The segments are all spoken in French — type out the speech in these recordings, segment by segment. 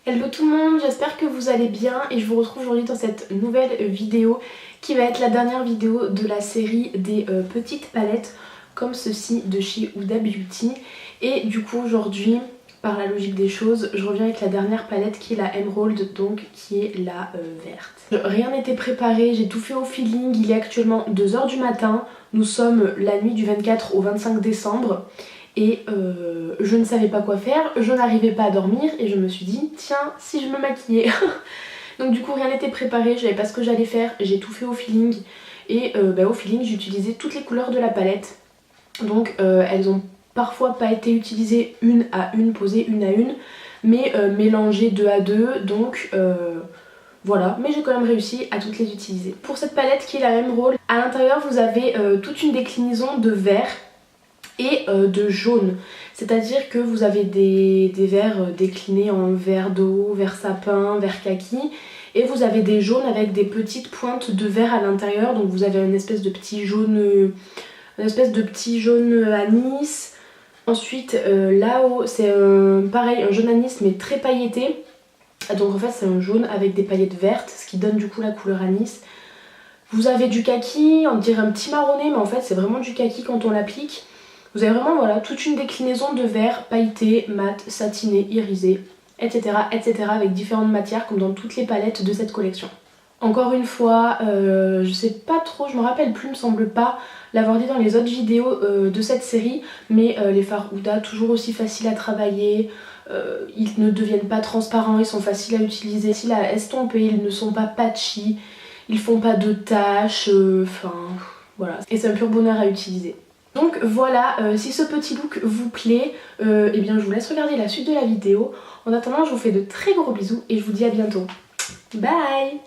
Hello tout le monde, j'espère que vous allez bien et je vous retrouve aujourd'hui dans cette nouvelle vidéo qui va être la dernière vidéo de la série des petites palettes comme ceci de chez Huda Beauty. Et du coup aujourd'hui, par la logique des choses, je reviens avec la dernière palette qui est la Emerald, donc qui est la verte. Rien n'était préparé, j'ai tout fait au feeling, il est actuellement 2 h du matin, nous sommes la nuit du 24 au 25 décembre. Et je ne savais pas quoi faire, je n'arrivais pas à dormir et je me suis dit tiens si je me maquillais. Donc du coup rien n'était préparé, je savais pas ce que j'allais faire, j'ai tout fait au feeling. Et au feeling j'ai utilisé toutes les couleurs de la palette. Donc elles ont parfois pas été utilisées une à une, posées une à une, mais mélangées deux à deux, donc voilà, mais j'ai quand même réussi à toutes les utiliser. Pour cette palette qui est la Emerald, à l'intérieur vous avez toute une déclinaison de vert et de jaune, c'est-à-dire que vous avez des verts déclinés en vert d'eau, vert sapin, vert kaki, et vous avez des jaunes avec des petites pointes de vert à l'intérieur, donc vous avez une espèce de petit jaune, anis. Ensuite là-haut c'est pareil, un jaune anis mais très pailleté, donc en fait c'est un jaune avec des paillettes vertes, ce qui donne du coup la couleur anis. Vous avez du kaki, on dirait un petit marronné mais en fait c'est vraiment du kaki quand on l'applique. Vous avez vraiment voilà, toute une déclinaison de vert pailleté, mat, satiné, irisé, etc. avec différentes matières comme dans toutes les palettes de cette collection. Encore une fois, je sais pas trop, je me rappelle plus, il me semble pas l'avoir dit dans les autres vidéos de cette série, mais les fards Huda, toujours aussi faciles à travailler, ils ne deviennent pas transparents, ils sont faciles à utiliser, faciles à estomper, ils ne sont pas patchy, ils font pas de taches, enfin voilà, et c'est un pur bonheur à utiliser. Donc voilà, si ce petit look vous plaît, eh bien je vous laisse regarder la suite de la vidéo. En attendant, je vous fais de très gros bisous et je vous dis à bientôt. Bye!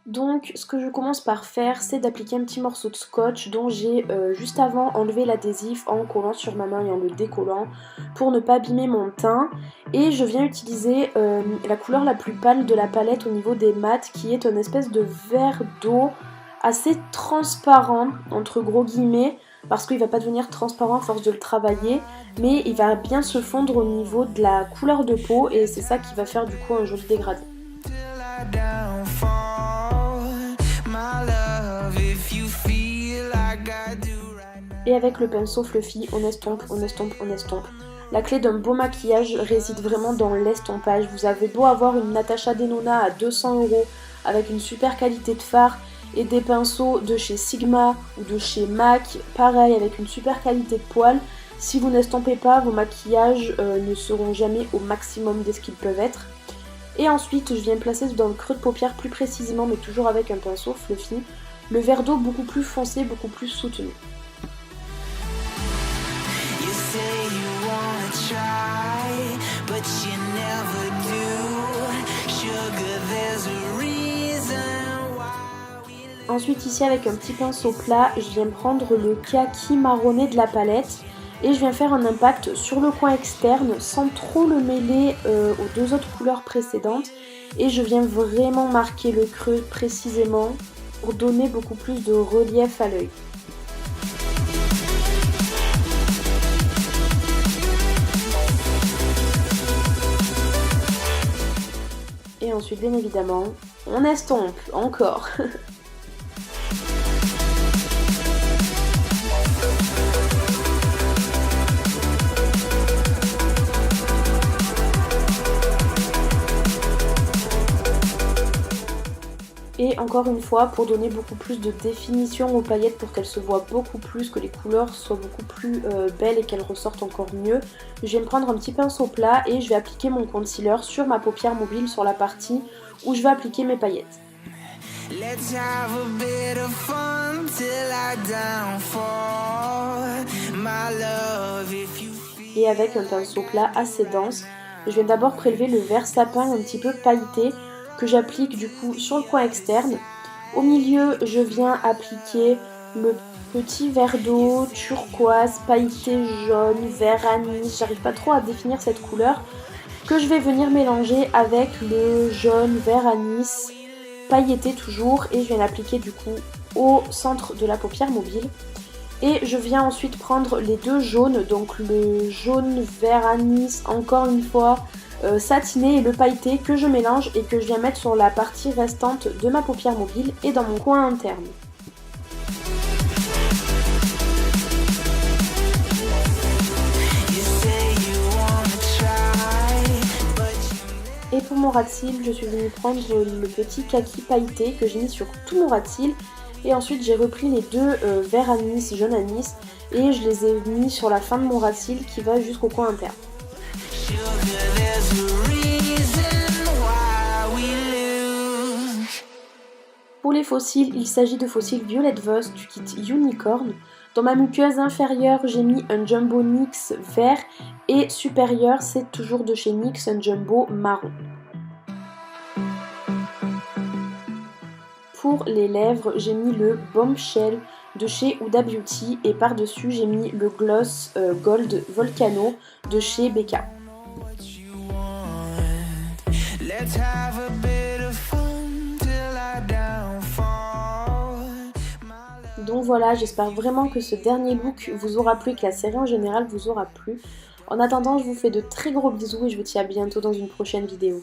Donc ce que je commence par faire, c'est d'appliquer un petit morceau de scotch dont j'ai juste avant enlevé l'adhésif en collant sur ma main et en le décollant pour ne pas abîmer mon teint. Et je viens utiliser la couleur la plus pâle de la palette au niveau des mats, qui est une espèce de vert d'eau assez transparent, entre gros guillemets, parce qu'il va pas devenir transparent à force de le travailler, mais il va bien se fondre au niveau de la couleur de peau et c'est ça qui va faire du coup un joli dégradé. Et avec le pinceau fluffy, on estompe, on estompe, on estompe. La clé d'un beau maquillage réside vraiment dans l'estompage. Vous avez beau avoir une Natasha Denona à 200 € avec une super qualité de fard et des pinceaux de chez Sigma ou de chez MAC, pareil avec une super qualité de poils, si vous n'estompez pas, vos maquillages ne seront jamais au maximum de ce qu'ils peuvent être. Et ensuite je viens placer dans le creux de paupière plus précisément, mais toujours avec un pinceau fluffy, le vert d'eau beaucoup plus foncé, beaucoup plus soutenu. Ensuite ici avec un petit pinceau plat, je viens prendre le kaki marronné de la palette et je viens faire un impact sur le coin externe sans trop le mêler aux deux autres couleurs précédentes. Et je viens vraiment marquer le creux précisément pour donner beaucoup plus de relief à l'œil. Et ensuite bien évidemment, on estompe encore. Et encore une fois, pour donner beaucoup plus de définition aux paillettes, pour qu'elles se voient beaucoup plus, que les couleurs soient beaucoup plus belles et qu'elles ressortent encore mieux, je vais me prendre un petit pinceau plat et je vais appliquer mon concealer sur ma paupière mobile, sur la partie où je vais appliquer mes paillettes. Et avec un pinceau plat assez dense, je vais d'abord prélever le vert sapin un petit peu pailleté, que j'applique du coup sur le coin externe. Au milieu, je viens appliquer le petit vert d'eau turquoise, pailleté jaune, vert anis, j'arrive pas trop à définir cette couleur, que je vais venir mélanger avec le jaune, vert anis, pailleté toujours, et je viens l'appliquer du coup au centre de la paupière mobile. Et je viens ensuite prendre les deux jaunes, donc le jaune vert anis encore une fois, satiné et le pailleté que je mélange et que je viens mettre sur la partie restante de ma paupière mobile et dans mon coin interne. Et pour mon ras de cils, je suis venue prendre le petit kaki pailleté que j'ai mis sur tout mon ras de cils. Et ensuite j'ai repris les deux verts anis, jaune anis, et je les ai mis sur la fin de mon ras de cils qui va jusqu'au coin interne. Pour les faux cils, il s'agit de faux cils Violet Voss du kit Unicorn. Dans ma muqueuse inférieure, j'ai mis un Jumbo NYX vert et supérieur, c'est toujours de chez NYX, un Jumbo marron. Pour les lèvres, j'ai mis le Bombshell de chez Huda Beauty et par-dessus, j'ai mis le gloss Gold Volcano de chez Becca. Donc voilà, j'espère vraiment que ce dernier look vous aura plu et que la série en général vous aura plu. En attendant, je vous fais de très gros bisous et je vous dis à bientôt dans une prochaine vidéo.